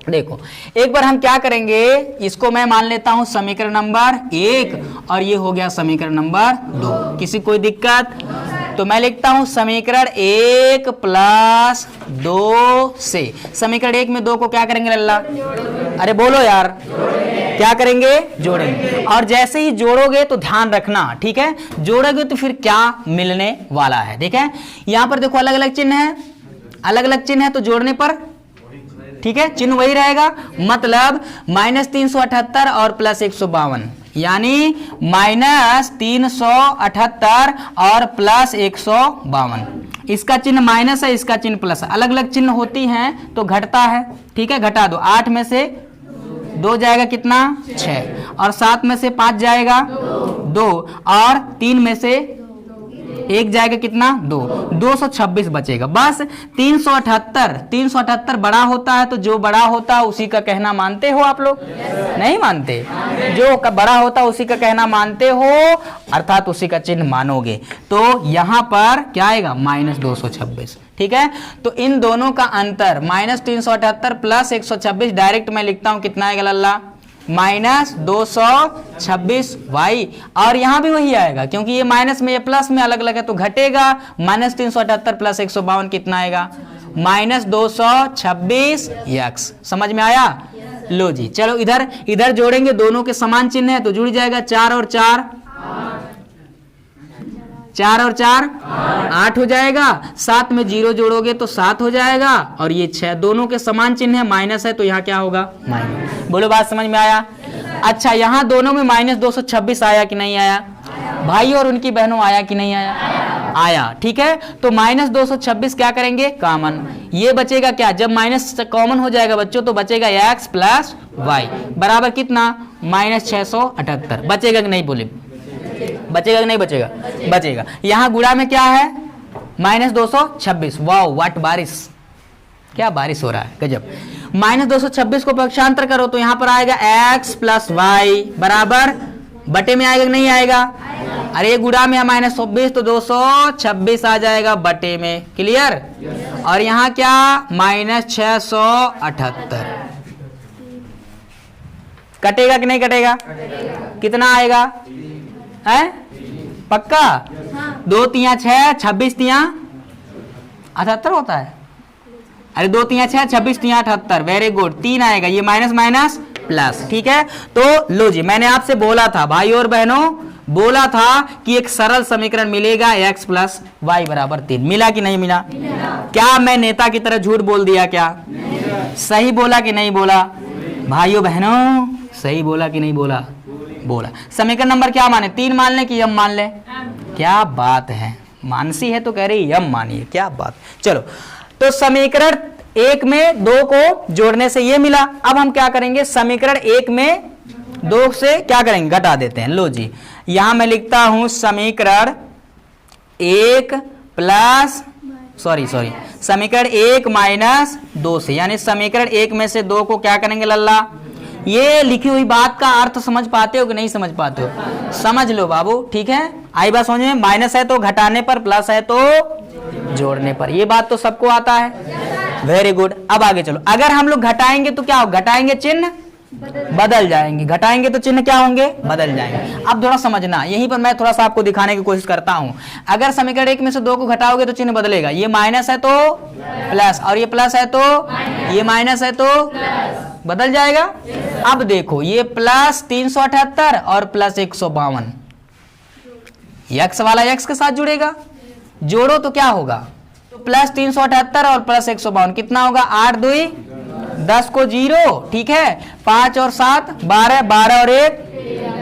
देखो एक बार हम क्या करेंगे, इसको मैं मान लेता हूं समीकरण नंबर 1 और ये हो गया समीकरण नंबर 2। किसी कोई दिक्कत? तो मैं लिखता हूं समीकरण 1 प्लस 2 से। समीकरण 1 में 2 को क्या करेंगे लल्ला? अरे बोलो यार, क्या करेंगे? जोड़ेंगे। और जैसे ही जोड़ोगे तो ध्यान रखना, ठीक है, जोड़ोगे तो फिर क्या मिलने वाला है। ठीक है, यहां पर देखो अलग अलग चिन्ह है, अलग अलग चिन्ह है, तो जोड़ने पर ठीक है चिन्ह वही रहेगा। मतलब -378 और प्लस 152, यानी -378 और प्लस 152। इसका चिन्ह माइनस है, इसका चिन्ह प्लस है। अलग अलग चिन्ह होती हैं तो घटता है। ठीक है, घटा दो। 8 में से 2 जाएगा कितना? 6, और 7 में से 5 जाएगा 2, और 3 में से 1 जाएगा कितना? 2, 226 बचेगा। बस 378 बड़ा होता है, तो जो बड़ा होता है उसी का कहना मानते हो आप लोग? नहीं मानते। जो बड़ा होता है उसी का कहना मानते हो, अर्थात उसी का चिन्ह मानोगे। तो यहां पर क्या आएगा? -226। ठीक है, तो इन दोनों का अंतर -378 प्लस 126, डायरेक्ट मैं लिखता हूं कितना आएगा लल्ला? -226y। और यहां भी वही आएगा, क्योंकि ये माइनस में ये प्लस में अलग अलग है तो घटेगा। -378 प्लस 152 कितना आएगा? -226x। समझ में आया? लो जी, चलो इधर जोड़ेंगे, दोनों के समान चिन्ह है तो जुड़ जाएगा। 4 और 4 8 हो जाएगा। 7 में 0 जोड़ोगे तो 7 हो जाएगा, और ये 6, दोनों के समान चिन्ह है, माइनस है तो यहाँ क्या होगा? माइनस। बोलो, बात समझ में आया? अच्छा, यहाँ दोनों में -226 आया कि नहीं आया? भाई और उनकी बहनों आया कि नहीं आया? आया। ठीक है, तो -226 क्या करेंगे? कॉमन। ये बचेगा क्या? जब माइनस कॉमन हो जाएगा बच्चों तो बचेगा x प्लस y बराबर कितना? -678। बचेगा कि नहीं? बोले बचेगा कि नहीं बचेगा? बचेगा। यहाँ गुणा में क्या है? -226। वाह, व्हाट बारिश, क्या बारिश हो रहा है, गजब। -226 को पक्षांतर करो तो यहाँ पर आएगा x प्लस y बराबर बटे में आएगा कि नहीं आएगा? अरे गुणा में है -26 तो 226 आ जाएगा बटे में। क्लियर? और यहाँ क्या? -678। कटेगा कि नहीं कटेगा? कितना आएगा? है पक्का? 2 तिया 6, 26 तिया 78 होता है। अरे 2 तिया 6, 26 तिया 78। Very good. 3 आएगा, ये माइनस माइनस प्लस। ठीक है, तो लो जी, मैंने आपसे बोला था भाई और बहनों, बोला था कि एक सरल समीकरण मिलेगा x प्लस y बराबर 3। मिला कि नहीं मिला? क्या मैं नेता की तरह झूठ बोल दिया? क्या सही बोला कि नहीं बोला? भाइयों बहनों, सही बोला कि नहीं बोला? बोला। समीकरण नंबर क्या माने? 3 मान ले कि यम मान ले? क्या बात है, मानसी है तो कह रही यम मानिए, क्या बात। चलो, तो समीकरण 1 में 2 को जोड़ने से ये मिला। अब हम क्या करेंगे? समीकरण 1 में 2 से क्या करेंगे, घटा देते हैं। लो जी, यहां मैं लिखता हूं समीकरण 1 प्लस समीकरण 1 माइनस 2 से, यानी समीकरण 1 में से 2 को क्या करेंगे लल्ला। ये लिखी हुई बात का अर्थ समझ पाते हो कि नहीं समझ पाते हो? समझ लो बाबू, ठीक है। आई बात समझ में? माइनस है तो घटाने पर, प्लस है तो जोड़ने पर। ये बात तो सबको आता है। Very good. अब आगे चलो, अगर हम लोग घटाएंगे तो क्या हो, घटाएंगे चिन्ह बदल जाएंगे, घटाएंगे तो चिन्ह क्या होंगे, बदल जाएंगे। अब थोड़ा समझना, यहीं पर मैं थोड़ा सा आपको दिखाने की कोशिश करता हूं। अगर समीकरण 1 में से 2 को घटाओगे तो चिन्ह बदलेगा। ये माइनस है तो प्लस, और ये प्लस है तो ये माइनस है तो बदल जाएगा। अब देखो, ये प्लस 378 और प्लस 152, यक्स वाला यक्स के साथ जुड़ेगा, जोड़ो तो क्या होगा, तो प्लस 378 और प्लस 152 कितना होगा, 8 2 10 को 0, ठीक है। 5 और 7 12, 12 और 1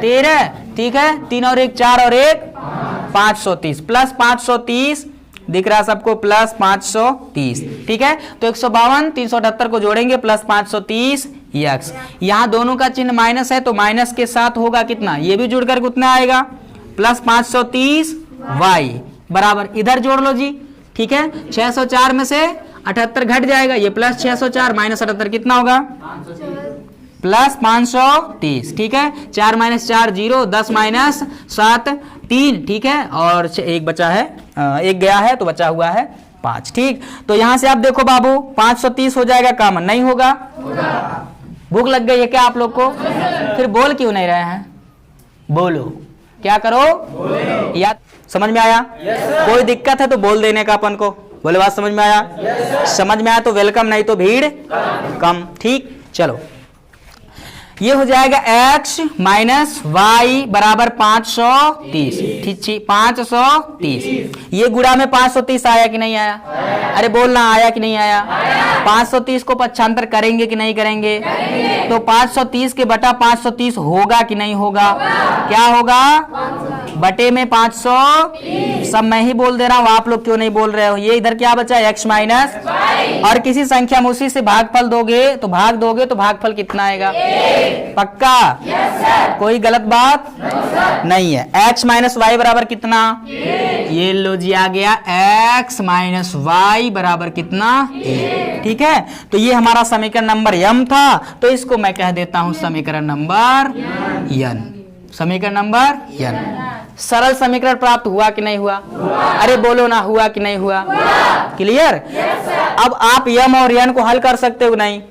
13, ठीक है। 3 और 1 4 और 1 530, प्लस 530 दिख रहा सबको, प्लस 530, ठीक है। तो 152 378 को जोड़ेंगे, प्लस 530 यक्स। यहां दोनों का चिन्ह माइनस है तो माइनस के साथ होगा कितना, ये भी जुड़कर कितना आएगा, प्लस 530 वाई बराबर, इधर जोड़ लो जी, ठीक है। 604 में से 78 घट जाएगा, ये प्लस 604 माइनस 78 कितना होगा, प्लस 530, ठीक है। 4 माइनस 4 0, 10 माइनस 7 3, ठीक है। और एक बचा है, एक गया है तो बचा हुआ है 5, ठीक। तो यहां से आप देखो बाबू, 530 हो जाएगा कॉमन, नहीं होगा। भूख लग गई है क्या आप लोग को? फिर बोल क्यों नहीं रहे हैं, बोलो, क्या करो, या समझ में आया? कोई दिक्कत है तो बोल देने का अपन को, बोले बात समझ में आया? समझ में आया तो वेलकम, नहीं तो भीड़ कम, ठीक। चलो, ये हो जाएगा x माइनस वाई बराबर 530, ठीक, 530। ये गुणा में 530 आया कि नहीं आया? अरे बोलना, आया कि नहीं आया? 530 को पक्षांतर करेंगे कि नहीं करेंगे? तो 530 के बटा 530 होगा कि नहीं होगा? क्या होगा, बटे में 500, सब मैं ही बोल दे रहा हूं, आप लोग क्यों नहीं बोल रहे हो? ये इधर क्या बचा, x माइनस, और किसी संख्या में उसी से भागफल दोगे तो भागफल कितना आएगा? पक्का? कोई गलत बात नहीं है। x माइनस वाई बराबर कितना, ये लो जी आ गया, x माइनस वाई बराबर कितना, ठीक है। तो ये हमारा समीकरण नंबर m था, तो इसको मैं कह देता हूं समीकरण नंबर n, समीकरण नंबर n। सरल समीकरण प्राप्त हुआ कि नहीं हुआ? अरे बोलो ना, हुआ कि नहीं हुआ? क्लियर? अब आप यम और यन को हल कर सकते हो नहीं?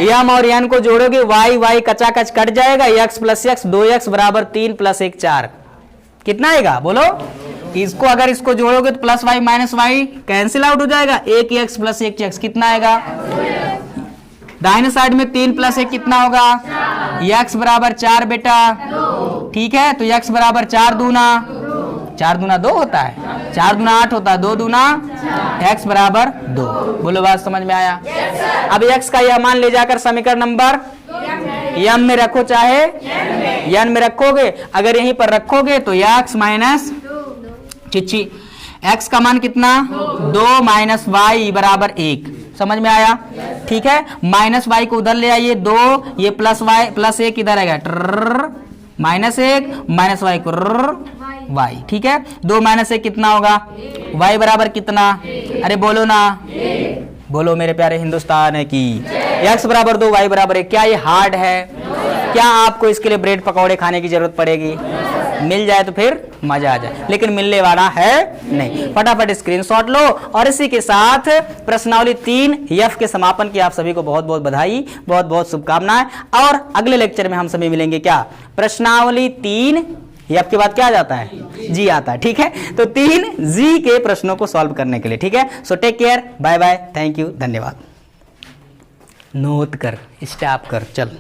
यम और यन को जोड़ोगे, वाई वाई कचाकच कट जाएगा, x प्लस x 2x बराबर 3 प्लस 1 4, कितना आएगा बोलो? इसको अगर इसको जोड़ोगे तो plus y minus y cancel out हो जाएगा, 1x प्लस 1x कितना आएगा? दाहिने साइड में 3 प्लस 1 कितना होगा, x बराबर 4 बेटा, ठीक है। तो x बराबर 4 दूना 2 होता है, 4 दूना 8 होता है, 2 दूना x बराबर 2। बोलो बात समझ में आया? अब x का यह मान ले जाकर समीकरण नंबर m में रखो, चाहे n में रखोगे, अगर यहीं पर रखोगे तो x माइनस चिच्ची x का मान कितना, 2 माइनस वाई बराबर 1, समझ में आया? ठीक है। माइनस वाई को उधर ले आइए, 2, ये प्लस वाई प्लस 1 इधर आएगा, माइनस 1 माइनस वाई को वाई, ठीक है। 2 माइनस 1 कितना होगा, वाई बराबर कितना, अरे बोलो ना, बोलो मेरे प्यारे हिंदुस्तान की। x बराबर 2 वाई बराबर 1, क्या ये हार्ड है? क्या आपको इसके लिए ब्रेड पकौड़े खाने की जरूरत पड़ेगी? मिल जाए तो फिर मजा आ जाए, लेकिन मिलने वाला है नहीं। फटाफट स्क्रीनशॉट लो, और इसी के साथ प्रश्नावली 3 यफ के समापन की आप सभी को बहुत बहुत बधाई, बहुत बहुत शुभकामनाएं। और अगले लेक्चर में हम सभी मिलेंगे क्या, प्रश्नावली 3 यफ के बाद क्या आ जाता है, जी आता है, ठीक है। तो 3 जी के प्रश्नों को सॉल्व करने के लिए, ठीक है। So take care, bye bye, thank you, धन्यवाद। नोट कर, स्टॉप कर, चल।